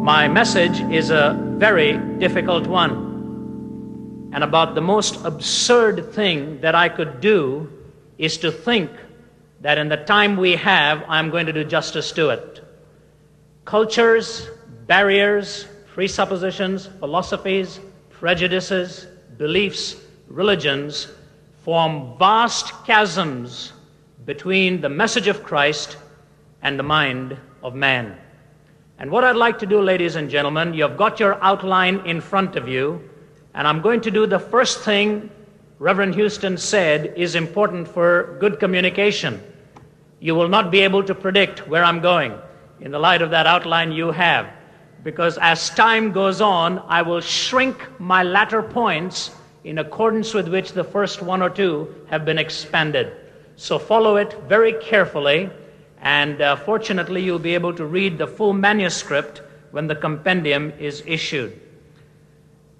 My message is a very difficult one. And about the most absurd thing that I could do is to think that in the time we have, I'm going to do justice to it. Cultures, barriers, presuppositions, philosophies, prejudices, beliefs, religions form vast chasms between the message of Christ and the mind of man. And what I'd like to do, ladies and gentlemen, you've got your outline in front of you, and I'm going to do the first thing Reverend Houston said is important for good communication. You will not be able to predict where I'm going in the light of that outline you have, because as time goes on, I will shrink my latter points in accordance with which the first one or two have been expanded. So follow it very carefully, and fortunately you'll be able to read the full manuscript when the compendium is issued.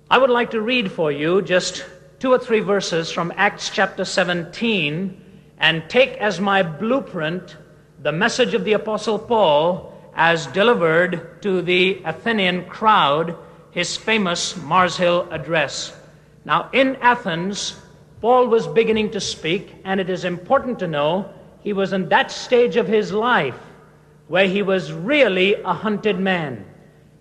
I would like to read for you just 2 or 3 verses from Acts chapter 17 and take as my blueprint the message of the Apostle Paul as delivered to the Athenian crowd, his famous Mars Hill address. Now, in Athens, Paul was beginning to speak, and it is important to know he was in that stage of his life where he was really a hunted man.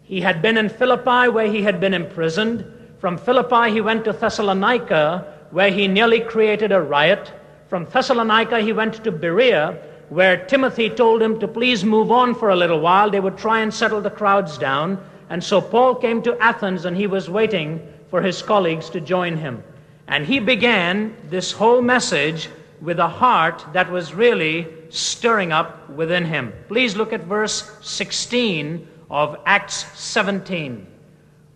He had been in Philippi, where he had been imprisoned. From Philippi, he went to Thessalonica, where he nearly created a riot. From Thessalonica, he went to Berea, where Timothy told him to please move on for a little while. They would try and settle the crowds down. And so Paul came to Athens, and he was waiting for his colleagues to join him. And he began this whole message with a heart that was really stirring up within him. Please look at verse 16 of Acts 17.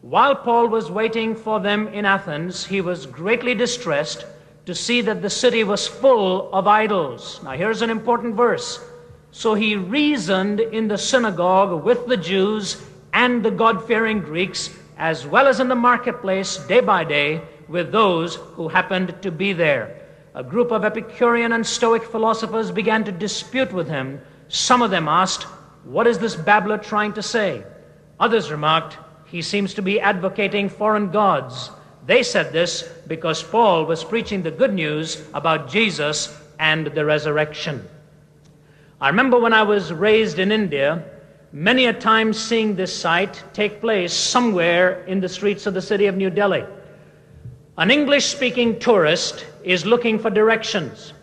While Paul was waiting for them in Athens, he was greatly distressed to see that the city was full of idols. Now here's an important verse. So he reasoned in the synagogue with the Jews and the God-fearing Greeks, as well as in the marketplace day by day with those who happened to be there. A group of Epicurean and Stoic philosophers began to dispute with him. Some of them asked, "What is this babbler trying to say?" Others remarked, "He seems to be advocating foreign gods." They said this because Paul was preaching the good news about Jesus and the resurrection. I remember when I was raised in India, many a time seeing this sight take place somewhere in the streets of the city of New Delhi. An English-speaking tourist is looking for directions,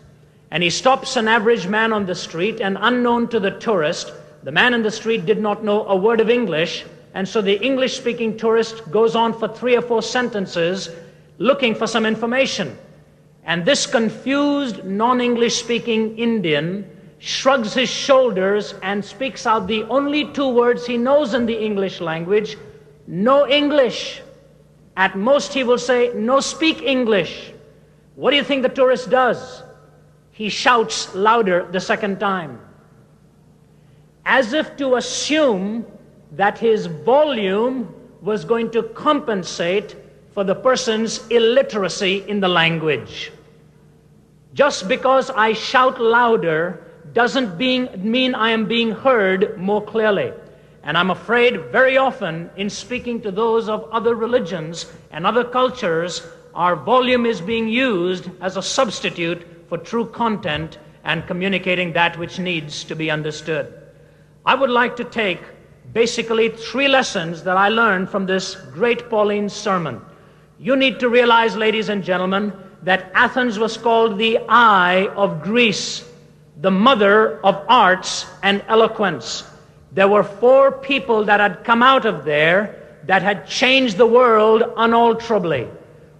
and he stops an average man on the street, and unknown to the tourist, the man in the street did not know a word of English, and so the English-speaking tourist goes on for 3 or 4 sentences looking for some information. And this confused, non-English-speaking Indian shrugs his shoulders and speaks out the only 2 words he knows in the English language, "No English." At most he will say, "No speak English." What do you think the tourist does? He shouts louder the second time, as if to assume that his volume was going to compensate for the person's illiteracy in the language. Just because I shout louder doesn't mean I am being heard more clearly. And I'm afraid very often in speaking to those of other religions and other cultures, our volume is being used as a substitute for true content and communicating that which needs to be understood. I would like to take basically 3 lessons that I learned from this great Pauline sermon. You need to realize, ladies and gentlemen, that Athens was called the eye of Greece, the mother of arts and eloquence. There were 4 people that had come out of there that had changed the world unalterably.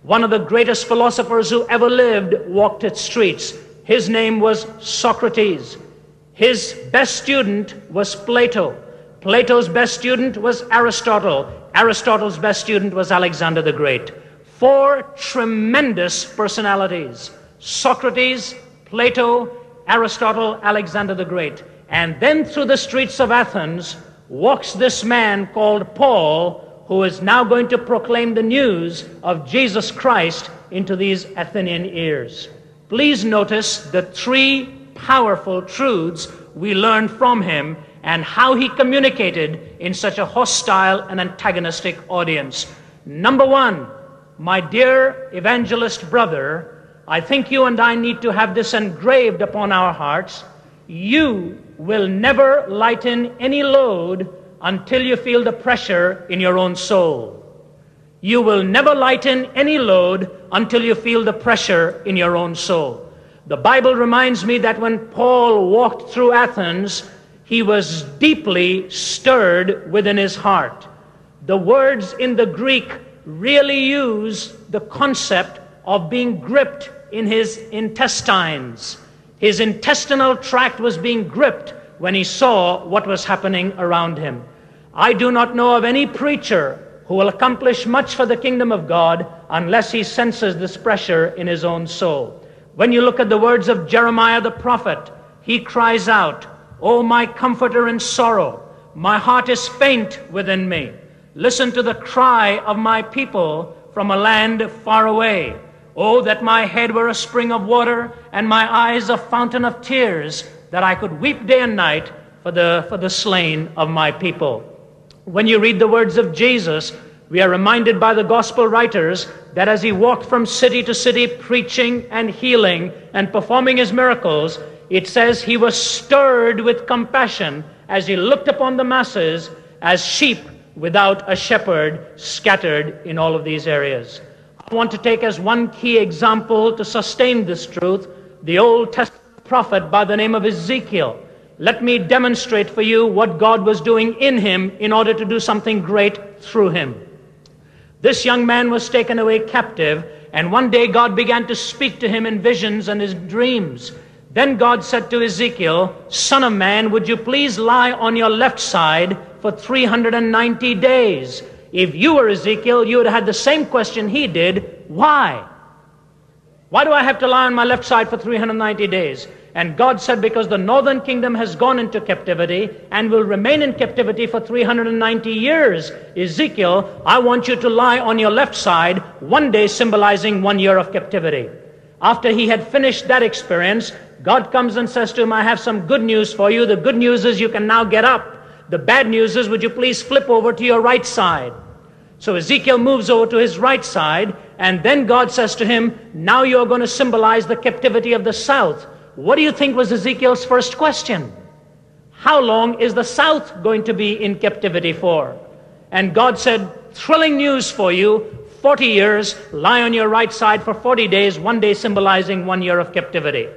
One of the greatest philosophers who ever lived walked its streets. His name was Socrates. His best student was Plato. Plato's best student was Aristotle. Aristotle's best student was Alexander the Great. 4 tremendous personalities: Socrates, Plato, Aristotle, Alexander the Great. And then through the streets of Athens walks this man called Paul, who is now going to proclaim the news of Jesus Christ into these Athenian ears. Please notice the 3 powerful truths we learn from him and how he communicated in such a hostile and antagonistic audience. Number one, my dear evangelist brother, I think you and I need to have this engraved upon our hearts. You will never lighten any load until you feel the pressure in your own soul. You will never lighten any load until you feel the pressure in your own soul. The Bible reminds me that when Paul walked through Athens, he was deeply stirred within his heart. The words in the Greek really use the concept of being gripped in his intestines. His intestinal tract was being gripped when he saw what was happening around him. I do not know of any preacher who will accomplish much for the kingdom of God unless he senses this pressure in his own soul. When you look at the words of Jeremiah the prophet, he cries out, "O my comforter in sorrow, my heart is faint within me. Listen to the cry of my people from a land far away. Oh, that my head were a spring of water and my eyes a fountain of tears, that I could weep day and night for the slain of my people." When you read the words of Jesus, we are reminded by the gospel writers that as he walked from city to city preaching and healing and performing his miracles, it says he was stirred with compassion as he looked upon the masses as sheep without a shepherd scattered in all of these areas. I want to take as one key example to sustain this truth the Old Testament prophet by the name of Ezekiel. Let me demonstrate for you what God was doing in him in order to do something great through him. This young man was taken away captive, and one day God began to speak to him in visions and his dreams. Then God said to Ezekiel, "Son of man, would you please lie on your left side for 390 days? If you were Ezekiel, you would have had the same question he did. Why? Why do I have to lie on my left side for 390 days? And God said, because the northern kingdom has gone into captivity and will remain in captivity for 390 years. Ezekiel, I want you to lie on your left side, one day symbolizing 1 year of captivity. After he had finished that experience, God comes and says to him, I have some good news for you. The good news is you can now get up. The bad news is, would you please flip over to your right side? So Ezekiel moves over to his right side, and then God says to him, now you're going to symbolize the captivity of the south. What do you think was Ezekiel's first question? How long is the south going to be in captivity for? And God said, thrilling news for you, 40 years, lie on your right side for 40 days, one day symbolizing 1 year of captivity.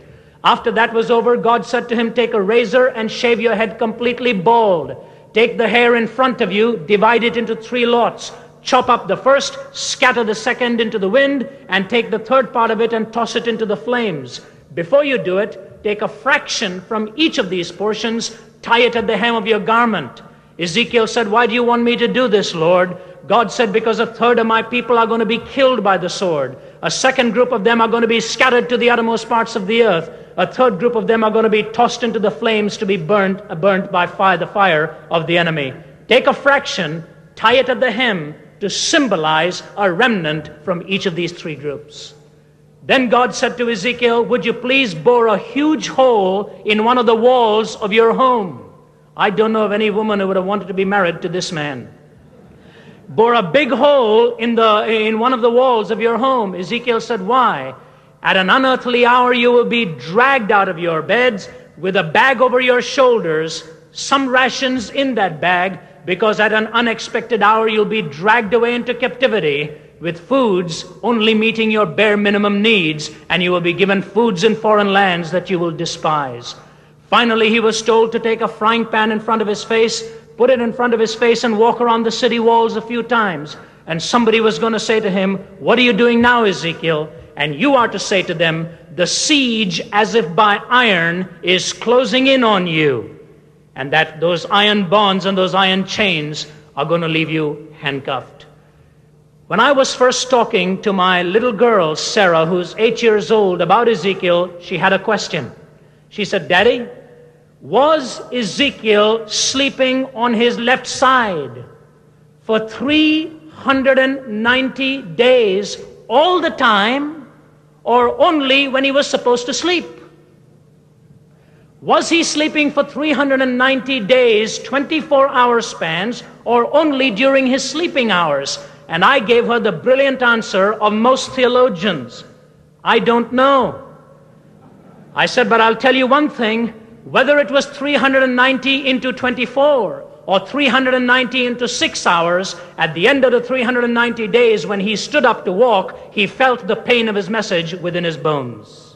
After that was over, God said to him, take a razor and shave your head completely bald. Take the hair in front of you, divide it into 3 lots. Chop up the first, scatter the second into the wind, and take the third part of it and toss it into the flames. Before you do it, take a fraction from each of these portions, tie it at the hem of your garment. Ezekiel said, why do you want me to do this, Lord? God said, because a third of my people are going to be killed by the sword. A second group of them are going to be scattered to the uttermost parts of the earth. A third group of them are going to be tossed into the flames to be burnt by fire, the fire of the enemy. Take a fraction, tie it at the hem to symbolize a remnant from each of these 3 groups. Then God said to Ezekiel, would you please bore a huge hole in one of the walls of your home? I don't know of any woman who would have wanted to be married to this man. Bore a big hole in one of the walls of your home. Ezekiel said, why? At an unearthly hour you will be dragged out of your beds with a bag over your shoulders, some rations in that bag, because at an unexpected hour you'll be dragged away into captivity with foods only meeting your bare minimum needs, and you will be given foods in foreign lands that you will despise. Finally, he was told to take a frying pan in front of his face, put it in front of his face, and walk around the city walls a few times. And somebody was going to say to him, what are you doing now, Ezekiel? And you are to say to them, the siege, as if by iron, is closing in on you. And that those iron bonds and those iron chains are going to leave you handcuffed. When I was first talking to my little girl, Sarah, who's 8 years old, about Ezekiel, she had a question. She said, Daddy, was Ezekiel sleeping on his left side for 390 days all the time, or only when he was supposed to sleep? Was he sleeping for 390 days, 24-hour spans, or only during his sleeping hours? And I gave her the brilliant answer of most theologians. I don't know. I said, but I'll tell you one thing, whether it was 390 into 24 or 390 into 6 hours, at the end of the 390 days when he stood up to walk, he felt the pain of his message within his bones.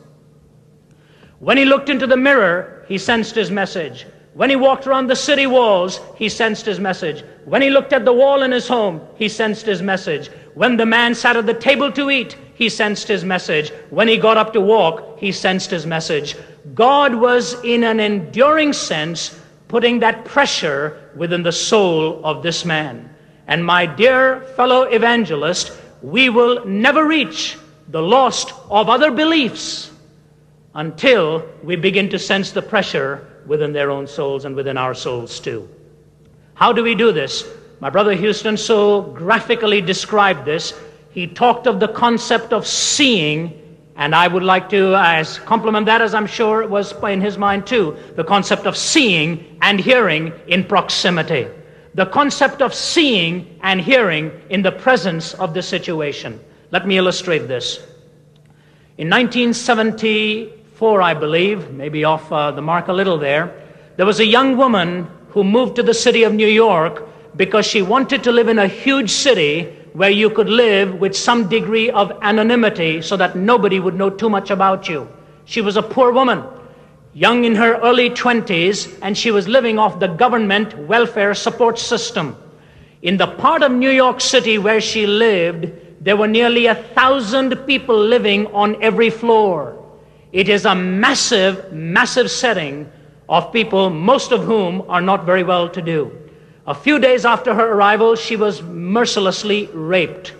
When he looked into the mirror, he sensed his message. When he walked around the city walls, he sensed his message. When he looked at the wall in his home, he sensed his message. When the man sat at the table to eat, he sensed his message. When he got up to walk, he sensed his message. God was, in an enduring sense, putting that pressure within the soul of this man. And my dear fellow evangelist, we will never reach the lost of other beliefs until we begin to sense the pressure within their own souls and within our souls too. How do we do this? My brother Houston so graphically described this. He talked of the concept of seeing, and I would like to compliment that, as I'm sure it was in his mind too, the concept of seeing and hearing in proximity. The concept of seeing and hearing in the presence of the situation. Let me illustrate this. In 1974, I believe, maybe off the mark a little there was a young woman who moved to the city of New York because she wanted to live in a huge city where you could live with some degree of anonymity so that nobody would know too much about you. She was a poor woman, young in her early 20s, and she was living off the government welfare support system. In the part of New York City where she lived, there were nearly 1,000 people living on every floor. It is a massive, massive setting of people, most of whom are not very well to do. A few days after her arrival, she was mercilessly raped.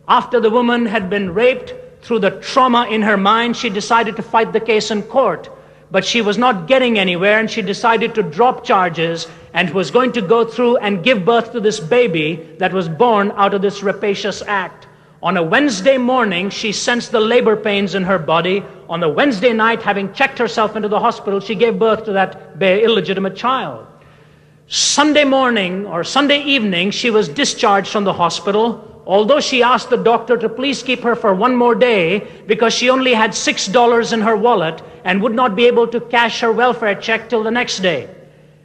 After the woman had been raped, through the trauma in her mind, she decided to fight the case in court. But she was not getting anywhere, and she decided to drop charges and was going to go through and give birth to this baby that was born out of this rapacious act. On a Wednesday morning, she sensed the labor pains in her body. On the Wednesday night, having checked herself into the hospital, she gave birth to that illegitimate child. Sunday morning or Sunday evening, she was discharged from the hospital, although she asked the doctor to please keep her for one more day because she only had $6 in her wallet and would not be able to cash her welfare check till the next day.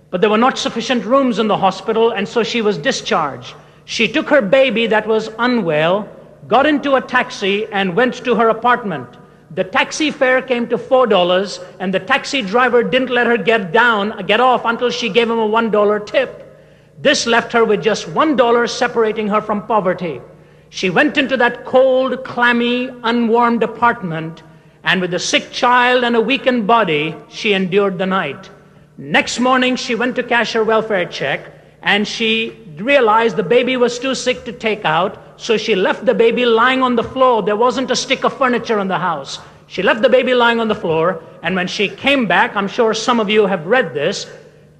But there were not sufficient rooms in the hospital, and so she was discharged. She took her baby that was unwell, got into a taxi, and went to her apartment. The taxi fare came to $4, and the taxi driver didn't let her get off until she gave him a $1 tip. This left her with just $1 separating her from poverty. She went into that cold, clammy, unwarmed apartment, and with a sick child and a weakened body, she endured the night. Next morning, she went to cash her welfare check, and she realized the baby was too sick to take out, so she left the baby lying on the floor. There wasn't a stick of furniture in the house. She left the baby lying on the floor, and when she came back, I'm sure some of you have read this,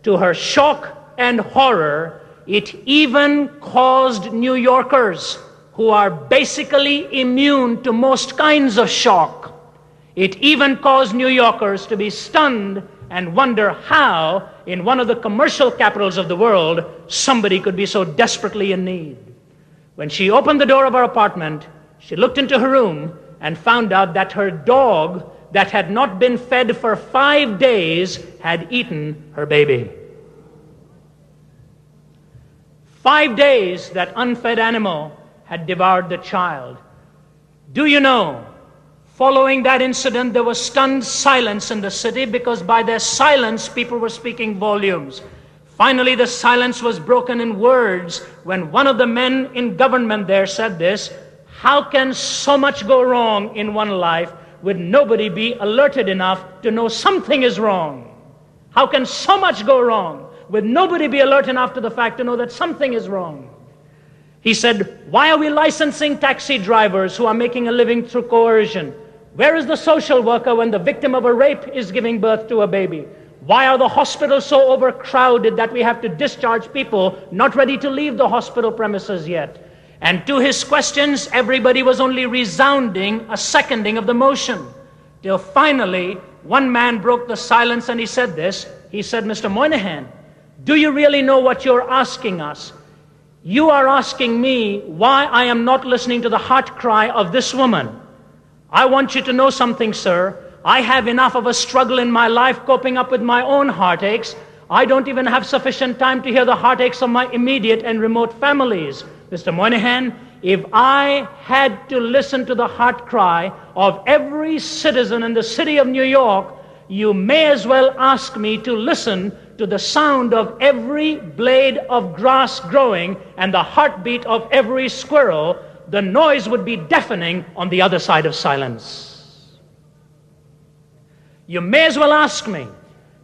to her shock and horror, it even caused New Yorkers, who are basically immune to most kinds of shock, it even caused New Yorkers to be stunned and wonder how, in one of the commercial capitals of the world, somebody could be so desperately in need. When she opened the door of her apartment, she looked into her room and found out that her dog that had not been fed for 5 days had eaten her baby. 5 days that unfed animal had devoured the child. Do you know, following that incident, there was stunned silence in the city because by their silence, people were speaking volumes. Finally, the silence was broken in words when one of the men in government there said this: how can so much go wrong in one life with nobody be alerted enough to know something is wrong? How can so much go wrong with nobody be alert enough to the fact to know that something is wrong? He said, why are we licensing taxi drivers who are making a living through coercion? Where is the social worker when the victim of a rape is giving birth to a baby? Why are the hospitals so overcrowded that we have to discharge people not ready to leave the hospital premises yet? And to his questions, everybody was only resounding a seconding of the motion, till finally one man broke the silence and he said this. He said, Mr. Moynihan, do you really know what you're asking us? You are asking me why I am not listening to the heart cry of this woman. I want you to know something, sir. I have enough of a struggle in my life coping up with my own heartaches. I don't even have sufficient time to hear the heartaches of my immediate and remote families. Mr. Moynihan, if I had to listen to the heart cry of every citizen in the city of New York, you may as well ask me to listen to the sound of every blade of grass growing and the heartbeat of every squirrel. The noise would be deafening on the other side of silence. You may as well ask me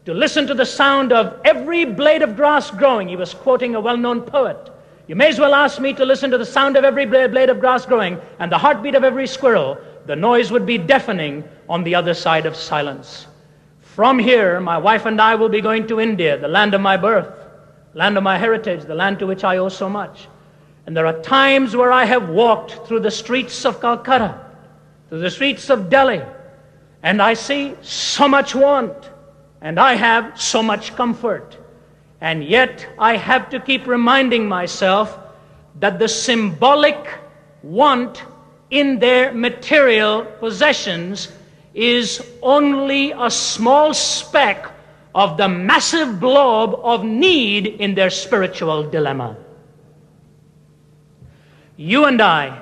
to listen to the sound of every blade of grass growing. He was quoting a well-known poet. You may as well ask me to listen to the sound of every blade of grass growing and the heartbeat of every squirrel. The noise would be deafening on the other side of silence. From here, my wife and I will be going to India, the land of my birth, land of my heritage, the land to which I owe so much. And there are times where I have walked through the streets of Calcutta, through the streets of Delhi, and I see so much want, and I have so much comfort. And yet I have to keep reminding myself that the symbolic want in their material possessions is only a small speck of the massive blob of need in their spiritual dilemma. You and I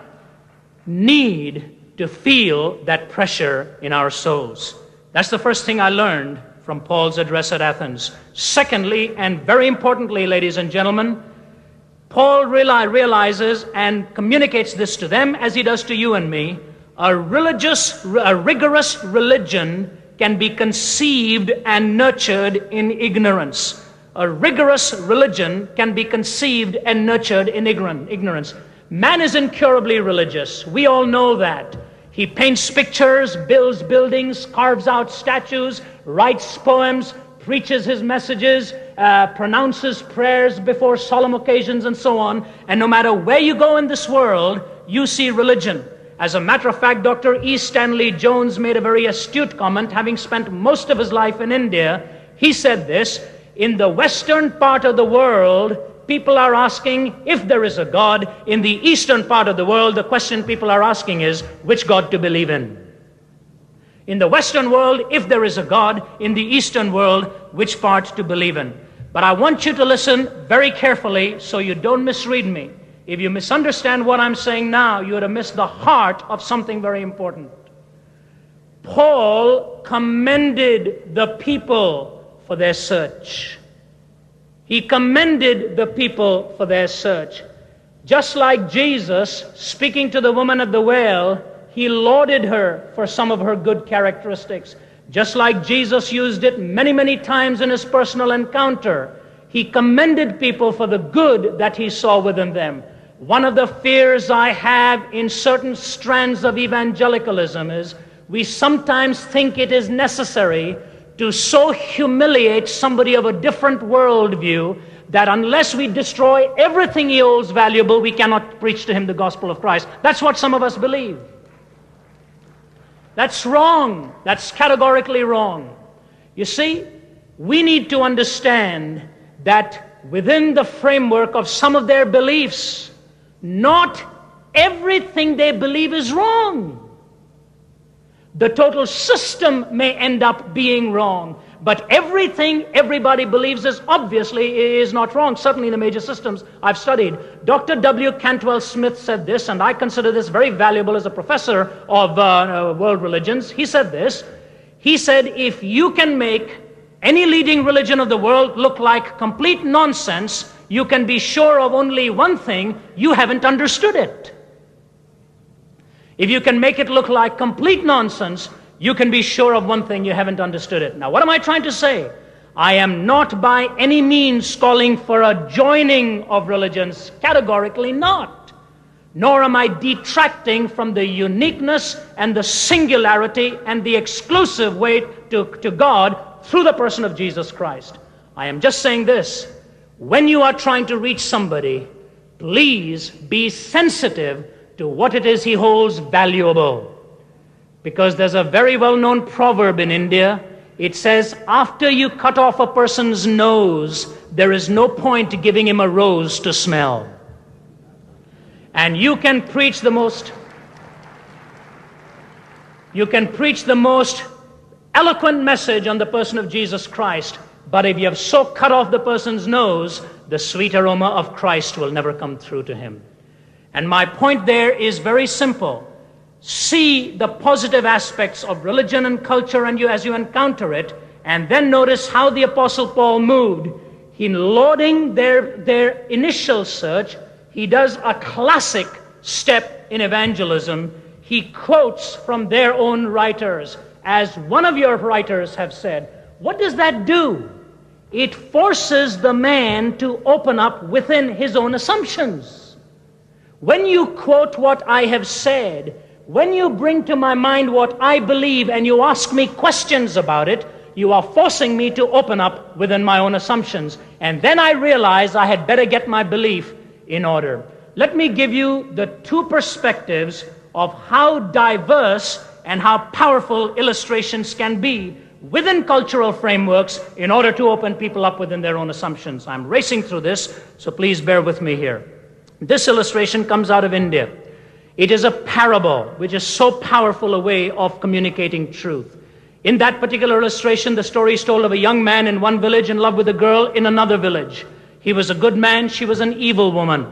need to feel that pressure in our souls. That's the first thing I learned from Paul's address at Athens. Secondly, and very importantly, ladies and gentlemen, Paul realizes and communicates this to them as he does to you and me. A rigorous religion can be conceived and nurtured in ignorance. A rigorous religion can be conceived and nurtured in ignorance. Man is incurably religious. We all know that. He paints pictures, builds buildings, carves out statues, writes poems, preaches his messages, pronounces prayers before solemn occasions and so on. And no matter where you go in this world, you see religion. As a matter of fact, Dr. E. Stanley Jones made a very astute comment, having spent most of his life in India. He said this: in the western part of the world, people are asking if there is a God. In the eastern part of the world, the question people are asking is which God to believe in. In the western world, if there is a God. In the eastern world, which part to believe in. But I want you to listen very carefully so you don't misread me. If you misunderstand what I'm saying now, you would have missed the heart of something very important. Paul commended the people for their search. He commended the people for their search. Just like Jesus, speaking to the woman at the well, he lauded her for some of her good characteristics. Just like Jesus used it many, many times in his personal encounter, he commended people for the good that he saw within them. One of the fears I have in certain strands of evangelicalism is we sometimes think it is necessary to so humiliate somebody of a different worldview that unless we destroy everything he holds valuable, we cannot preach to him the gospel of Christ. That's what some of us believe. That's wrong. That's categorically wrong. You see, we need to understand that within the framework of some of their beliefs, not everything they believe is wrong. The total system may end up being wrong, but everything everybody believes is not wrong. Certainly the major systems I've studied. Dr. W. Cantwell Smith said this, and I consider this very valuable as a professor of world religions. He said this. He said, if you can make any leading religion of the world look like complete nonsense, you can be sure of only one thing: you haven't understood it. If you can make it look like complete nonsense, you can be sure of one thing: you haven't understood it. Now, what am I trying to say? I am not by any means calling for a joining of religions, categorically not. Nor am I detracting from the uniqueness and the singularity and the exclusive way to God through the person of Jesus Christ. I am just saying this: when you are trying to reach somebody, please be sensitive to what it is he holds valuable. Because there's a very well-known proverb in India: It says, after you cut off a person's nose, there is no point to giving him a rose to smell. And you can preach the most eloquent message on the person of Jesus Christ, but if you have so cut off the person's nose, the sweet aroma of Christ will never come through to him. And my point there is very simple. See the positive aspects of religion and culture and as you encounter it, and then notice how the Apostle Paul moved. In lauding their initial search, he does a classic step in evangelism. He quotes from their own writers. As one of your writers have said, what does that do? It forces the man to open up within his own assumptions. When you quote what I have said, when you bring to my mind what I believe and you ask me questions about it, you are forcing me to open up within my own assumptions. And then I realize I had better get my belief in order. Let me give you the two perspectives of how diverse and how powerful illustrations can be within cultural frameworks in order to open people up within their own assumptions. I'm racing through this, so please bear with me here. This illustration comes out of India. It is a parable, which is so powerful a way of communicating truth. In that particular illustration, the story is told of a young man in one village in love with a girl in another village. He was a good man, she was an evil woman.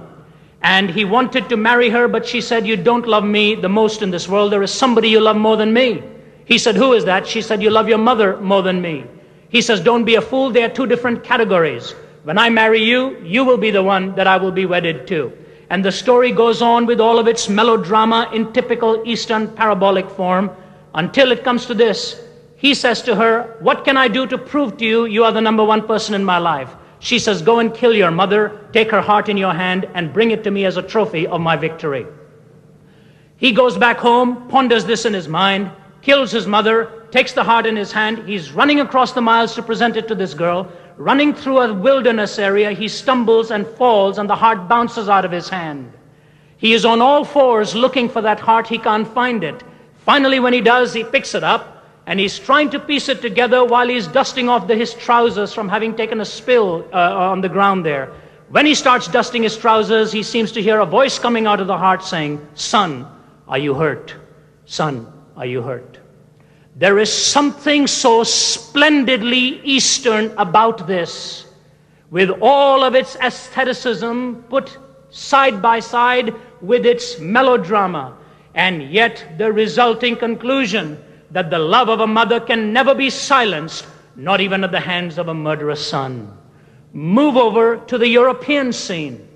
And he wanted to marry her, but she said, you don't love me the most in this world. There is somebody you love more than me. He said, who is that? She said, you love your mother more than me. He says, don't be a fool. They are two different categories. When I marry you, you will be the one that I will be wedded to. And the story goes on with all of its melodrama in typical Eastern parabolic form until it comes to this. He says to her, what can I do to prove to you you are the number one person in my life? She says, go and kill your mother, take her heart in your hand, and bring it to me as a trophy of my victory. He goes back home, ponders this in his mind, kills his mother, takes the heart in his hand. He's running across the miles to present it to this girl. Running through a wilderness area, he stumbles and falls, and the heart bounces out of his hand. He is on all fours looking for that heart. He can't find it. Finally, when he does, he picks it up. And he's trying to piece it together while he's dusting off his trousers from having taken a spill on the ground there. When he starts dusting his trousers, he seems to hear a voice coming out of the heart saying, son, are you hurt? Son, are you hurt? There is something so splendidly Eastern about this, with all of its aestheticism put side by side with its melodrama, and yet the resulting conclusion that the love of a mother can never be silenced, not even at the hands of a murderous son. Move over to the European scene.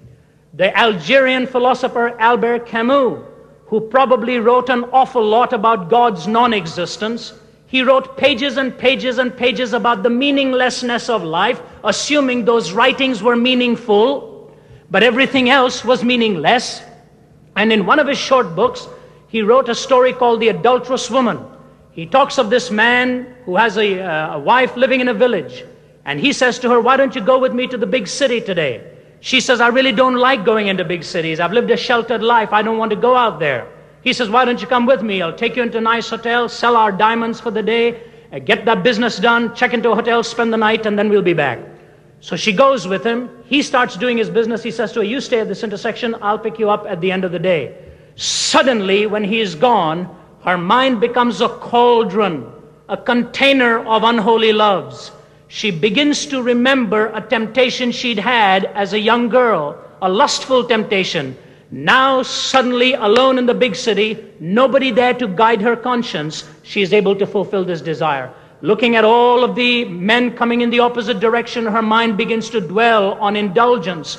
The Algerian philosopher Albert Camus, who probably wrote an awful lot about God's non-existence, he wrote pages and pages and pages about the meaninglessness of life, assuming those writings were meaningful, but everything else was meaningless. And in one of his short books, he wrote a story called The Adulterous Woman. He talks of this man who has a wife living in a village. And he says to her, why don't you go with me to the big city today? She says, I really don't like going into big cities. I've lived a sheltered life. I don't want to go out there. He says, why don't you come with me? I'll take you into a nice hotel, sell our diamonds for the day, get that business done, check into a hotel, spend the night, and then we'll be back. So she goes with him. He starts doing his business. He says to her, you stay at this intersection. I'll pick you up at the end of the day. Suddenly, when he is gone, her mind becomes a cauldron, a container of unholy loves. She begins to remember a temptation she'd had as a young girl, a lustful temptation. Now, suddenly, alone in the big city, nobody there to guide her conscience, she is able to fulfill this desire. Looking at all of the men coming in the opposite direction, her mind begins to dwell on indulgence.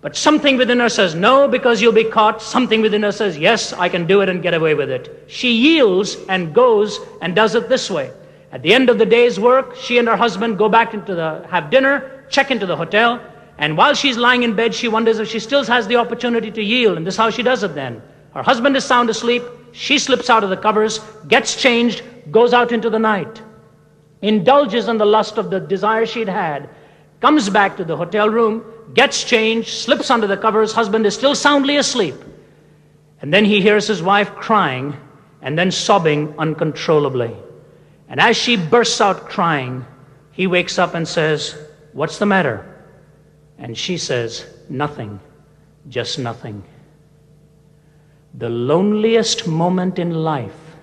But something within her says, no, because you'll be caught. Something within her says, yes, I can do it and get away with it. She yields and goes and does it this way. At the end of the day's work, she and her husband go back have dinner, check into the hotel, and while she's lying in bed, she wonders if she still has the opportunity to yield, and this is how she does it then. Her husband is sound asleep, she slips out of the covers, gets changed, goes out into the night, indulges in the lust of the desire she'd had, comes back to the hotel room, gets changed, slips under the covers, husband is still soundly asleep. And then he hears his wife crying and then sobbing uncontrollably. And as she bursts out crying, he wakes up and says, "What's the matter?" And she says, "Nothing, just nothing." The loneliest moment in life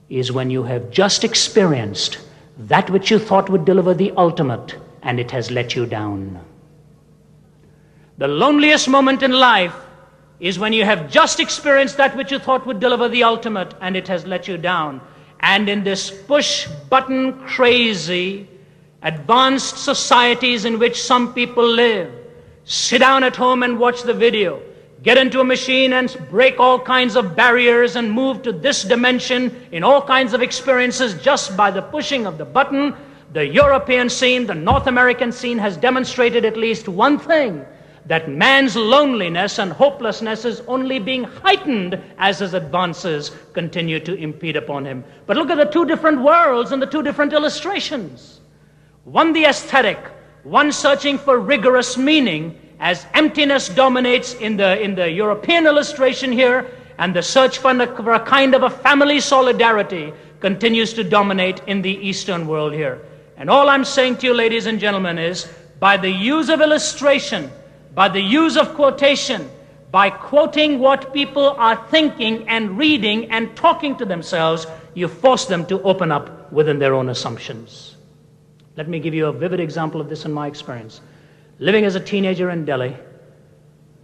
is when you have just experienced that which you thought would deliver the ultimate, and it has let you down. The loneliest moment in life is when you have just experienced that which you thought would deliver the ultimate, and it has let you down. And in this push-button crazy, advanced societies in which some people live, sit down at home and watch the video, get into a machine and break all kinds of barriers and move to this dimension in all kinds of experiences just by the pushing of the button. The European scene, the North American scene has demonstrated at least one thing, that man's loneliness and hopelessness is only being heightened as his advances continue to impede upon him. But look at the two different worlds and the two different illustrations. One the aesthetic, one searching for rigorous meaning, as emptiness dominates in the European illustration here, and the search for a kind of a family solidarity continues to dominate in the Eastern world here. And all I'm saying to you, ladies and gentlemen, is by the use of illustration, by the use of quotation, by quoting what people are thinking and reading and talking to themselves, you force them to open up within their own assumptions. Let me give you a vivid example of this in my experience. Living as a teenager in Delhi,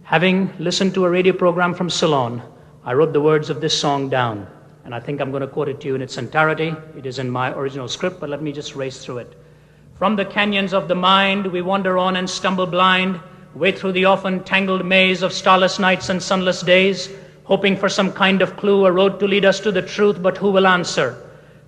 having listened to a radio program from Ceylon, I wrote the words of this song down, and I think I'm going to quote it to you in its entirety. It is in my original script, but let me just race through it. From the canyons of the mind, we wander on and stumble blind, way through the often tangled maze of starless nights and sunless days, hoping for some kind of clue, a road to lead us to the truth, but who will answer?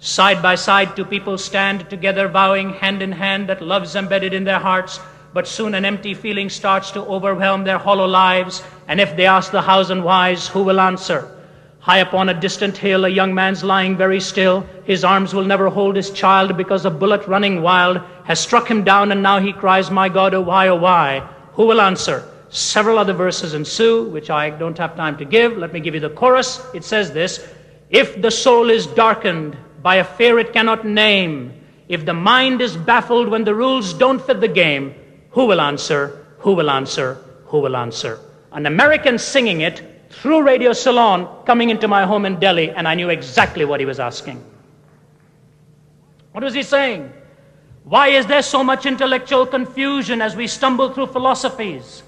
Side by side, two people stand together, vowing hand in hand that love's embedded in their hearts, but soon an empty feeling starts to overwhelm their hollow lives, and if they ask the hows and whys, who will answer? High upon a distant hill, a young man's lying very still. His arms will never hold his child because a bullet running wild has struck him down, and now he cries, "My God, oh why, oh why?" Who will answer? Several other verses ensue, which I don't have time to give. Let me give you the chorus. It says this: if the soul is darkened by a fear it cannot name, if the mind is baffled when the rules don't fit the game, who will answer? Who will answer? Who will answer? An American singing it through Radio Ceylon, coming into my home in Delhi, and I knew exactly what he was asking. What was he saying? Why is there so much intellectual confusion as we stumble through philosophies?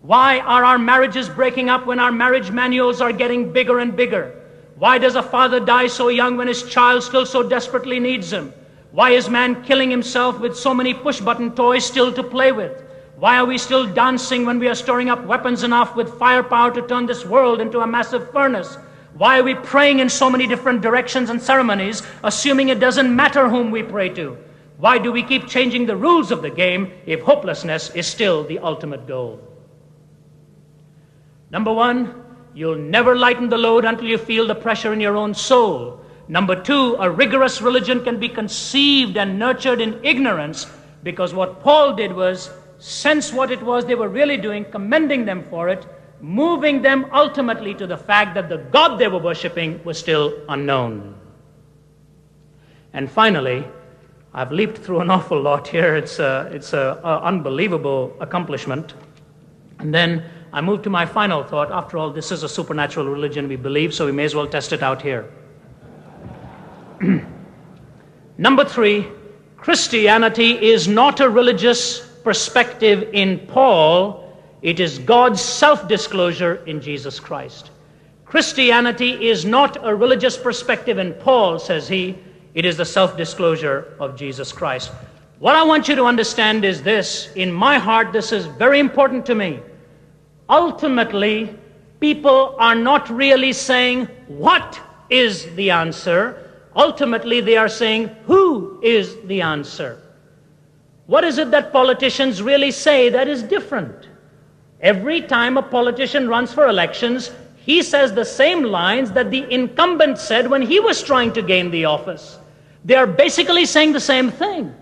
Why are our marriages breaking up when our marriage manuals are getting bigger and bigger? Why does a father die so young when his child still so desperately needs him? Why is man killing himself with so many push-button toys still to play with? Why are we still dancing when we are storing up weapons enough with firepower to turn this world into a massive furnace? Why are we praying in so many different directions and ceremonies, assuming it doesn't matter whom we pray to? Why do we keep changing the rules of the game if hopelessness is still the ultimate goal? Number one, you'll never lighten the load until you feel the pressure in your own soul. Number two, a rigorous religion can be conceived and nurtured in ignorance, because what Paul did was sense what it was they were really doing, commending them for it, moving them ultimately to the fact that the God they were worshiping was still unknown. And finally, I've leaped through an awful lot here. It's an unbelievable accomplishment. And then I move to my final thought. After all, this is a supernatural religion we believe, so we may as well test it out here. Number three, Christianity is not a religious perspective in Paul. It is God's self-disclosure in Jesus Christ. Christianity is not a religious perspective in Paul, says he. It is the self-disclosure of Jesus Christ. What I want you to understand is this. In my heart, this is very important to me. Ultimately, people are not really saying, what is the answer? Ultimately, they are saying, who is the answer? What is it that politicians really say that is different? Every time a politician runs for elections, he says the same lines that the incumbent said when he was trying to gain the office. They are basically saying the same thing.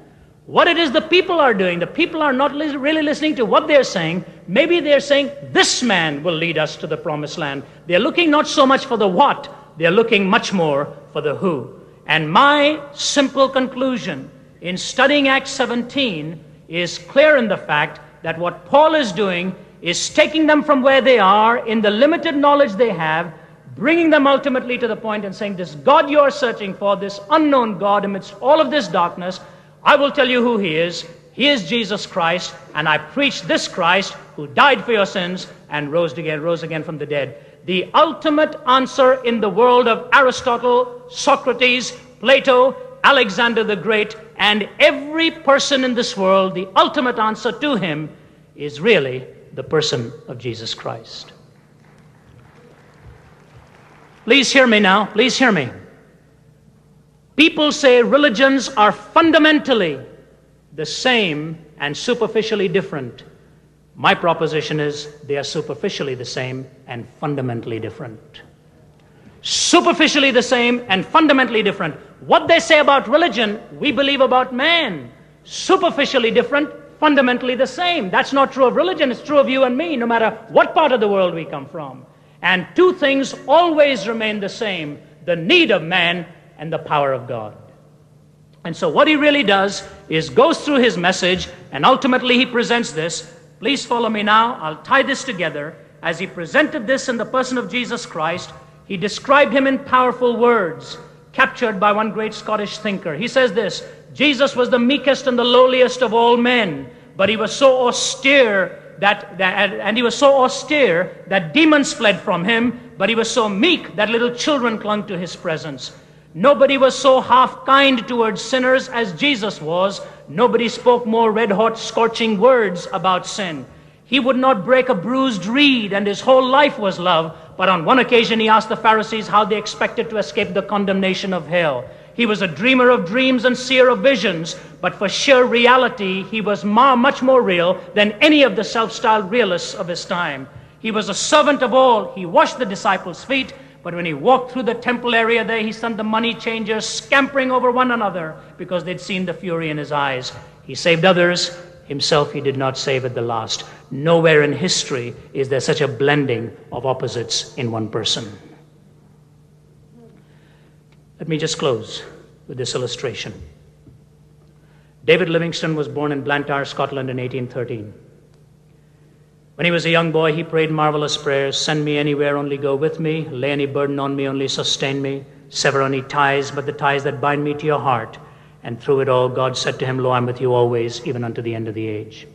What it is the people are doing, the people are not really listening to what they're saying. Maybe they're saying, this man will lead us to the promised land. They're looking not so much for the what, they're looking much more for the who. And my simple conclusion in studying Acts 17 is clear in the fact that what Paul is doing is taking them from where they are in the limited knowledge they have, bringing them ultimately to the point and saying, this God you're searching for, this unknown God amidst all of this darkness, I will tell you who he is. He is Jesus Christ, and I preach this Christ who died for your sins and rose again from the dead. The ultimate answer in the world of Aristotle, Socrates, Plato, Alexander the Great, and every person in this world, the ultimate answer to him is really the person of Jesus Christ. Please hear me now. Please hear me. People say religions are fundamentally the same and superficially different. My proposition is they are superficially the same and fundamentally different. Superficially the same and fundamentally different. What they say about religion, we believe about man. Superficially different, fundamentally the same. That's not true of religion. It's true of you and me, no matter what part of the world we come from. And two things always remain the same: the need of man and the power of God. And so what he really does is goes through his message, and ultimately he presents this. Please follow me now. I'll tie this together. As he presented this in the person of Jesus Christ, he described him in powerful words, captured by one great Scottish thinker. He says this: Jesus was the meekest and the lowliest of all men, but he was so austere that demons fled from him, but he was so meek that little children clung to his presence. Nobody was so half kind towards sinners as Jesus was. Nobody spoke more red-hot, scorching words about sin. He would not break a bruised reed, and his whole life was love. But on one occasion he asked the Pharisees how they expected to escape the condemnation of hell. He was a dreamer of dreams and seer of visions, but for sheer reality he was much more real than any of the self-styled realists of his time. He was a servant of all. He washed the disciples' feet, but when he walked through the temple area there, he sent the money changers scampering over one another because they'd seen the fury in his eyes. He saved others. Himself he did not save at the last. Nowhere in history is there such a blending of opposites in one person. Let me just close with this illustration. David Livingstone was born in Blantyre, Scotland in 1813. When he was a young boy, he prayed marvelous prayers: send me anywhere, only go with me. Lay any burden on me, only sustain me. Sever any ties but the ties that bind me to your heart. And through it all, God said to him, Lo, I'm with you always, even unto the end of the age.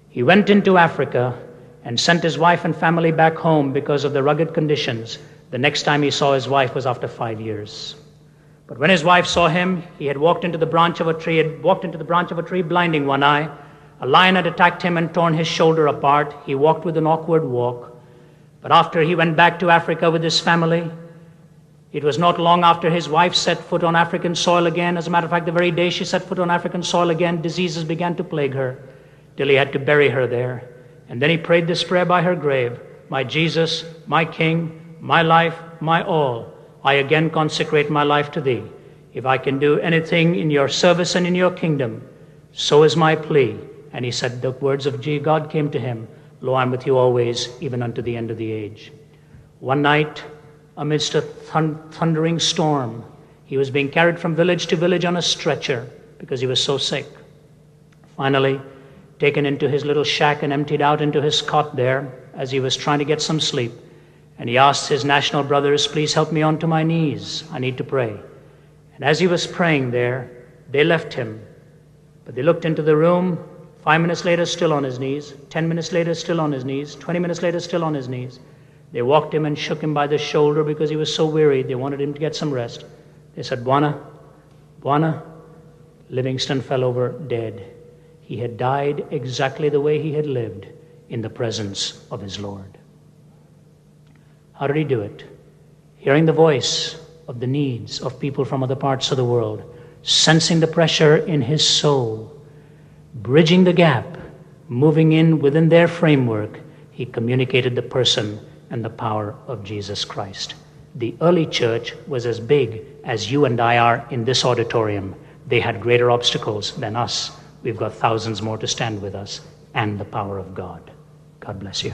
He went into Africa and sent his wife and family back home because of the rugged conditions. The next time he saw his wife was after 5 years. But when his wife saw him, he had walked into the branch of a tree, blinding one eye. A lion had attacked him and torn his shoulder apart. He walked with an awkward walk. But after he went back to Africa with his family, it was not long after his wife set foot on African soil again. As a matter of fact, the very day she set foot on African soil again, diseases began to plague her, till he had to bury her there. And then he prayed this prayer by her grave: My Jesus, my King, my life, my all, I again consecrate my life to thee. If I can do anything in your service and in your kingdom, so is my plea. And he said the words of God came to him: Lo, I'm with you always, even unto the end of the age. One night, amidst a thundering storm, he was being carried from village to village on a stretcher because he was so sick. Finally, taken into his little shack and emptied out into his cot there as he was trying to get some sleep. And he asked his national brothers, please help me onto my knees. I need to pray. And as he was praying there, they left him. But they looked into the room. 5 minutes later, still on his knees. 10 minutes later, still on his knees. 20 minutes later, still on his knees. They walked him and shook him by the shoulder because he was so wearied. They wanted him to get some rest. They said, Bwana. Livingstone fell over dead. He had died exactly the way he had lived, in the presence of his Lord. How did he do it? Hearing the voice of the needs of people from other parts of the world, sensing the pressure in his soul, bridging the gap, moving in within their framework, he communicated the person and the power of Jesus Christ. The early church was as big as you and I are in this auditorium. They had greater obstacles than us. We've got thousands more to stand with us, and the power of God. God bless you.